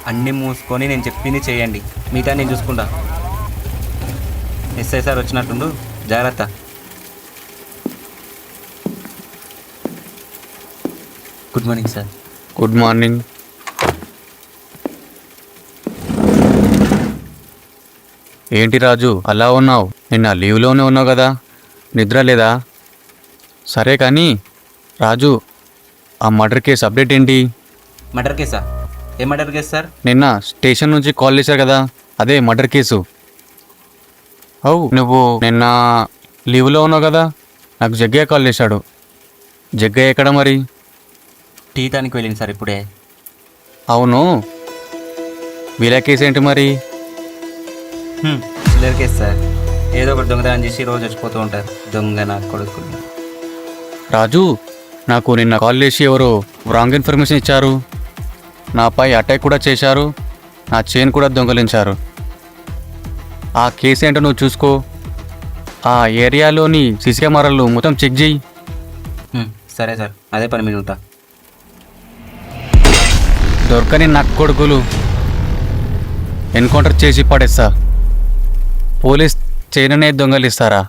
అన్నీ మూసుకొని నేను చెప్పింది చేయండి, మిగతా నేను చూసుకుంటా. ఎస్ఐ సార్ వచ్చినట్టుండు, జాగ్రత్త. Good morning sir. Good morning. ఏంటి రాజు అలా ఉన్నావు? నిన్న లీవ్లోనే ఉన్నావు కదా, నిద్ర లేదా? సరే కానీ రాజు, ఆ మర్డర్ కేసు అప్డేట్ ఏంటి? మర్డర్ కేసా? ఏ మర్డర్ కేసు సార్? నిన్న స్టేషన్ నుంచి కాల్ చేశారు కదా, అదే మర్డర్ కేసు. అవు నువ్వు నిన్న లీవ్లో ఉన్నావు కదా, నాకు జగ్గయ్య కాల్ చేశాడు. జగ్గయ్య ఎక్కడ మరి? టీ తానికి వెళ్ళింది సార్ ఇప్పుడే. అవును, వీళ్ళ కేసు ఏంటి మరి? చిల్లర కేసు సార్. ఏదో ఒకటి దొంగతనం చేసి రోజు వచ్చిపోతూ ఉంటారు దొంగ నా కొడుకులు. రాజు, నాకు నిన్న కాల్ చేసి ఎవరో రాంగ్ ఇన్ఫర్మేషన్ ఇచ్చారు. నాపై అటాక్ కూడా చేశారు, నా చైన్ కూడా దొంగలించారు. ఆ కేసు ఏంటో నువ్వు చూసుకో. ఆ ఏరియాలోని సీసీ కెమెరాలు మొత్తం చెక్ చేయి. సరే సార్, అదే పని మీద ఉంటా. దొరకని నక్క కొడుకులు ఎన్కౌంటర్ చేసి పడేస్తా. పోలీస్ చైన్ అనేది దొంగలిస్తారా?